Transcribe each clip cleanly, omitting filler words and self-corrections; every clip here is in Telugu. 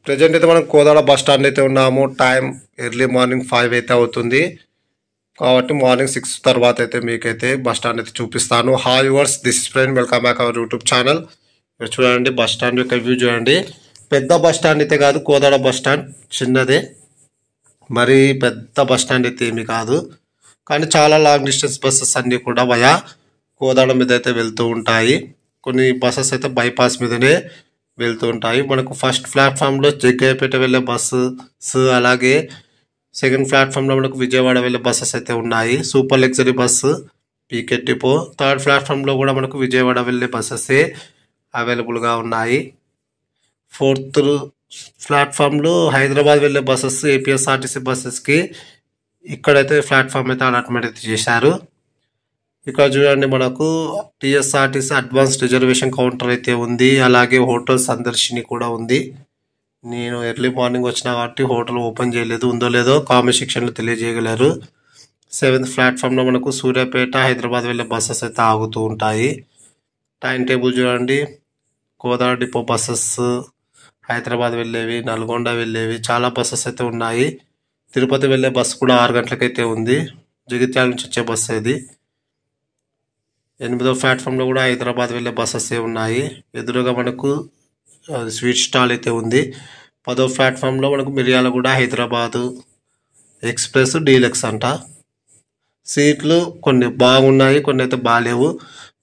ప్రజెంట్ అయితే మనం కోదాడ బస్ స్టాండ్ అయితే ఉన్నాము. టైం ఎర్లీ మార్నింగ్ 5 అయితే అవుతుంది. కాబట్టి మార్నింగ్ 6 తర్వాత అయితే మీకైతే బస్ స్టాండ్ అయితే చూపిస్తాను. Hi viewers, this is friend, welcome back our YouTube channel. చూడండి బస్ స్టాండ్ యొక్క వ్యూ చూడండి. పెద్ద బస్ స్టాండ్ అయితే కాదు, కోదాడ బస్ స్టాండ్ చిన్నదే, మరి పెద్ద బస్ స్టాండ్ అయితే ఏమి కాదు. కానీ చాలా లాంగ్ డిస్టెన్స్ బస్సెస్ అన్నీ కూడా వయా కోదాడ మీద అయితే వెళ్తూ ఉంటాయి. కొన్ని బస్సెస్ అయితే బైపాస్ మీదనే వెళ్తూ ఉంటాయి. మనకు ఫస్ట్ ప్లాట్ఫామ్లో జగ్గయ్యపేట వెళ్ళే బస్సెస్, అలాగే సెకండ్ ప్లాట్ఫామ్లో మనకు విజయవాడ వెళ్ళే బస్సెస్ అయితే ఉన్నాయి. సూపర్ లగ్జరీ బస్సు పీకే డిపో. థర్డ్ ప్లాట్ఫామ్లో కూడా మనకు విజయవాడ వెళ్ళే బస్సెస్ అవైలబుల్గా ఉన్నాయి. ఫోర్త్ ప్లాట్ఫామ్లో హైదరాబాద్ వెళ్ళే బస్సెస్, ఏపీఎస్ఆర్టీసీ బస్సెస్కి ఇక్కడైతే ప్లాట్ఫామ్ అయితే అలాట్మెంట్ అయితే చేశారు. ఇక్కడ చూడండి మనకు టీఎస్ఆర్టీసీ అడ్వాన్స్ రిజర్వేషన్ కౌంటర్ అయితే ఉంది. అలాగే హోటల్ సందర్శిని కూడా ఉంది. నేను ఎర్లీ మార్నింగ్ వచ్చినా కాబట్టి హోటల్ ఓపెన్ చేయలేదు, ఉందో లేదో కామెంట్ సెక్షన్లో తెలియజేయగలరు. 7th ప్లాట్ఫామ్లో మనకు సూర్యాపేట హైదరాబాద్ వెళ్ళే బస్సెస్ అయితే ఆగుతూ ఉంటాయి. టైం టేబుల్ చూడండి. కోదాడ డిపో బస్సెస్, హైదరాబాద్ వెళ్ళేవి, నల్గొండ వెళ్ళేవి చాలా బస్సెస్ అయితే ఉన్నాయి. తిరుపతి వెళ్ళే బస్సు కూడా 6 గంటలకైతే ఉంది. జగిత్యాల నుంచి వచ్చే బస్సు ఇది. 8వ ప్లాట్ఫామ్లో కూడా హైదరాబాద్ వెళ్ళే బస్సెస్ ఉన్నాయి. ఎదురుగా మనకు స్వీట్ స్టాల్ అయితే ఉంది. 10వ ప్లాట్ఫామ్లో మనకు మిర్యాలగూడ హైదరాబాదు ఎక్స్ప్రెస్ డీలక్స్ అంట. సీట్లు కొన్ని బాగున్నాయి, కొన్ని అయితే బాగాలేవు.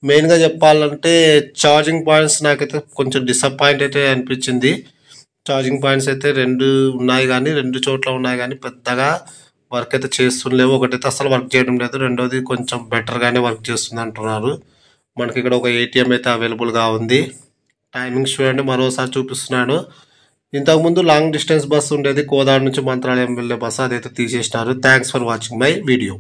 మెయిన్గా చెప్పాలంటే ఛార్జింగ్ పాయింట్స్ నాకైతే కొంచెం డిసప్పాయింట్ అయితే అనిపించింది. ఛార్జింగ్ పాయింట్స్ అయితే 2 ఉన్నాయి, కానీ 2 చోట్ల ఉన్నాయి, కానీ పెద్దగా వర్క్ అయితే చేస్తుండలేవు. ఒకటైతే అసలు వర్క్ చేయడం లేదు, రెండోది కొంచెం బెటర్గానే వర్క్ చేస్తుంది అంటున్నారు. మనకి ఇక్కడ ఒక ఏటీఎం అయితే అవైలబుల్గా ఉంది. టైమింగ్స్ చూడండి, మరోసారి చూపిస్తున్నాను. ఇంతకుముందు లాంగ్ డిస్టెన్స్ బస్సు ఉండేది, కోదాడ నుంచి మంత్రాలయం వెళ్ళే బస్సు, అదైతే తీసేసినారు. Thanks for watching my video.